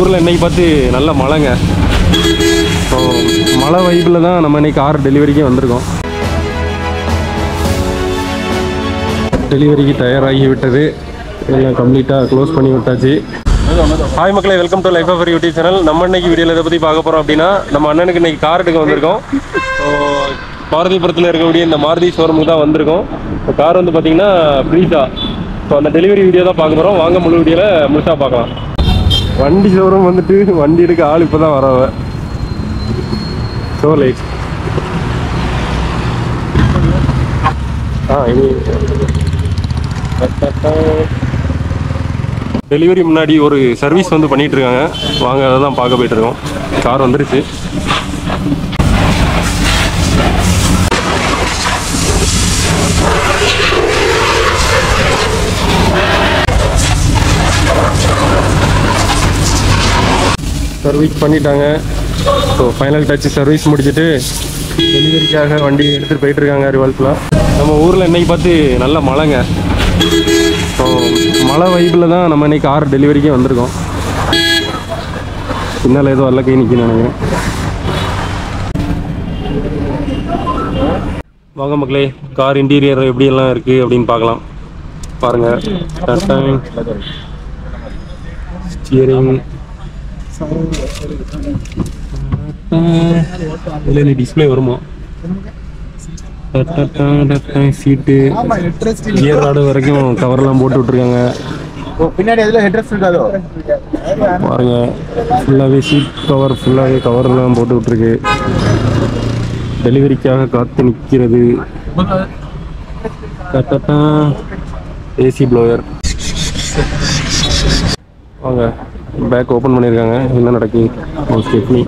ஊரில் இன்னைக்கு பார்த்து நல்ல மழைங்க. ஸோ மழை வைப்பில் தான் நம்ம இன்னைக்கு கார் டெலிவரிக்கே வந்திருக்கோம். டெலிவரிக்கு தயாராகி விட்டது, எல்லாம் கம்ப்ளீட்டாக க்ளோஸ் பண்ணி விட்டாச்சு. ஹாய் மக்களே, welcome to life of YouTube channel. நம்ம இன்னைக்கு வீடியோவில் இதை பற்றி பார்க்க போகிறோம் அப்படின்னா, நம்ம அண்ணனுக்கு இன்னைக்கு கார் எடுக்க வந்திருக்கோம். ஸோ பாரதிபுரத்தில் இருக்கக்கூடிய இந்த மாருதி ஷோரூமுக்கு தான் வந்திருக்கோம். இப்போ கார் வந்து பார்த்தீங்கன்னா ப்ரீஸா. ஸோ அந்த டெலிவரி வீடியோ தான் பார்க்க போகிறோம். வாங்க முழு வீடியோவில் முழுசாக பார்க்கலாம். வண்டி ஷோரூம் வந்துட்டு வண்டி எடுக்க ஆள் இப்போ தான் வரவ. ஸோ லைட் இனி டெலிவரி முன்னாடி ஒரு சர்வீஸ் வந்து பண்ணிட்டு இருக்காங்க. வாங்க அதை தான் பார்க்க போயிட்டு இருக்கோம். கார் வந்துருச்சு. சர்வீஸ் பண்ணிட்டாங்க. ஸோ ஃபைனல் டச் சர்வீஸ் முடிச்சுட்டு டெலிவரிக்காக வண்டி எடுத்துகிட்டு போயிட்டு இருக்காங்க ரிவால்ஸில். நம்ம ஊரில் இன்னைக்கு பார்த்து நல்ல மழைங்க. ஸோ மழை வைப்பில் தான் நம்ம இன்னைக்கு கார் டெலிவரிக்கே வந்திருக்கோம். பின்னால் ஏதோ அல்ல கை நிற்குன்னு நினைக்கிறேன். வாங்க மக்களே, கார் இன்டீரியர் எப்படியெல்லாம் இருக்குது அப்படின்னு பார்க்கலாம். பாருங்கள், ஸ்டியரிங் இல்லை டிஸ்பிளே வருமா, சீட்டு, கியர் ராடு வரைக்கும் கவர்லாம் போட்டு விட்டுருக்காங்க. பின்னாடி எதுல ஹெட்ரஸ் இருக்காதோ பாருங்க, ஃபுல்லாகவே சீட் கவர், ஃபுல்லாகவே கவர்லாம் போட்டு விட்டுருக்கு. டெலிவரிக்காக காத்து நிற்கிறது. AC blower. வாங்க, பேக் ஓப்பன் பண்ணியிருக்காங்க. என்ன நடக்கு, ஸ்டெப்னி.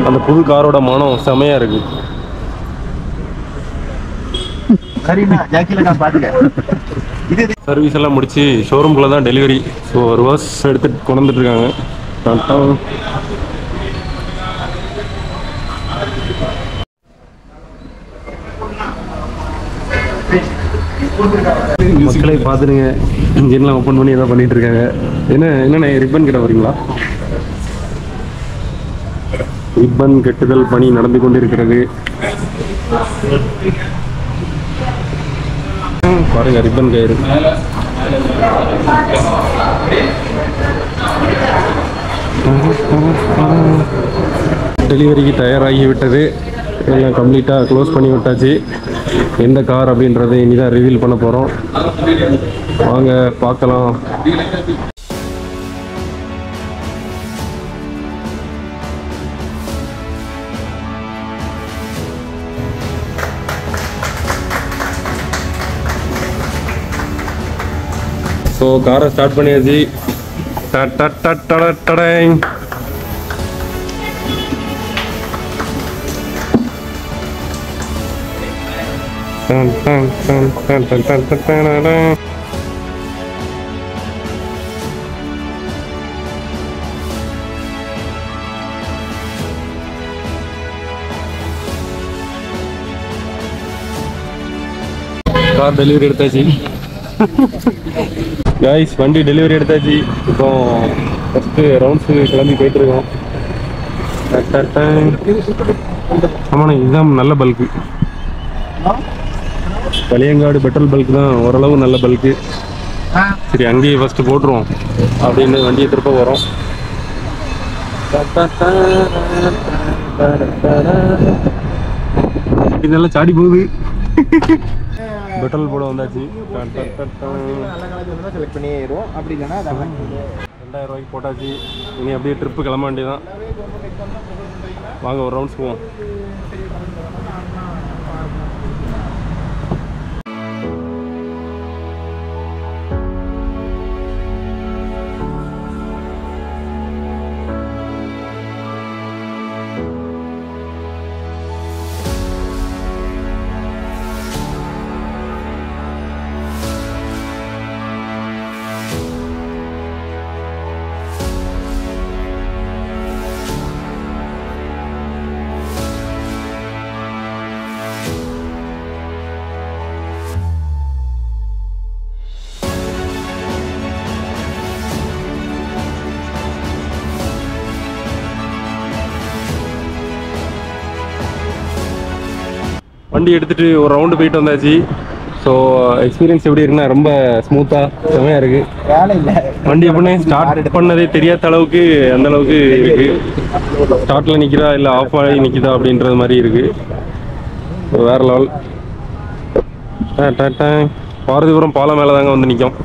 அந்த புது காரோட மனம் செமையா இருக்கு. சர்வீஸ் எல்லாம் முடிச்சு ஷோரூம்குள்ள தான் டெலிவரி. ஸோ ரிவர்ஸ் எடுத்துட்டு கொண்டு வந்துட்டு இருக்காங்க. மக்களை பார்த்துடுங்க, இன்ஜின்லாம் ஓப்பன் பண்ணி எதாவது பண்ணிட்டு இருக்காங்க. என்னென்ன ரிப்பன் கட்ட வரீங்களா? ரிப்பன் கட்டுதல் பணி நடந்து கொண்டிருக்கிறது. பாருங்க, ரிப்பன் கயிறு. டெலிவரிக்கு தயாராகி விட்டது, எல்லாம் கம்ப்ளீட்டாக க்ளோஸ் பண்ணி விட்டாச்சு. எந்த கார் அப்படின்றத இனிதான் ரிவீல் பண்ண போகிறோம். வாங்க பார்க்கலாம். ஸோ காரை ஸ்டார்ட் பண்ணியாச்சு. கார் டெலிவரி எடுத்தாச்சு. கைஸ், வண்டி டெலிவரி எடுத்தாச்சு. இப்போ ஃபஸ்ட்டு ரவுண்ட்ஸு கிளம்பி போயிட்டு இருக்கோம். ஆமாண்ணே, இதுதான் நல்ல பல்க்கு. களியங்காடு பெட்ரோல் பல்க் தான் ஓரளவு நல்ல பல்க்கு. சரி, அங்கேயே ஃபஸ்ட்டு போட்டுருவோம் அப்படின்னு வண்டியை திருப்ப வரோம். இது நல்லா சாடி போகுது. பெட்ரோல் போட வந்தாச்சு. 2000 ரூபாய்க்கு போட்டாச்சு. இனி அப்படியே ட்ரிப்பு கிளம்ப வேண்டியதான். வாங்க ஒரு ரவுண்ட்ஸ் போவோம். வண்டி எடுத்துகிட்டு ஒரு ரவுண்டு போயிட்டு வந்தாச்சு. ஸோ எக்ஸ்பீரியன்ஸ் எப்படி இருக்குன்னா ரொம்ப ஸ்மூத்தாக செமையாக இருக்குது. வேலை இல்லை, வண்டி எப்படின்னா ஸ்டார்ட் பண்ணதே தெரியாத அளவுக்கு அந்த அளவுக்கு இருக்குது. ஸ்டார்ட்டில் நிற்கிறா இல்லை ஆஃப் ஆகி நிற்கிதா அப்படின்றது மாதிரி இருக்குது. வேறு லெவல். பாரதிபுரம் பாலம் மேலே தாங்க வந்து நிற்கும்.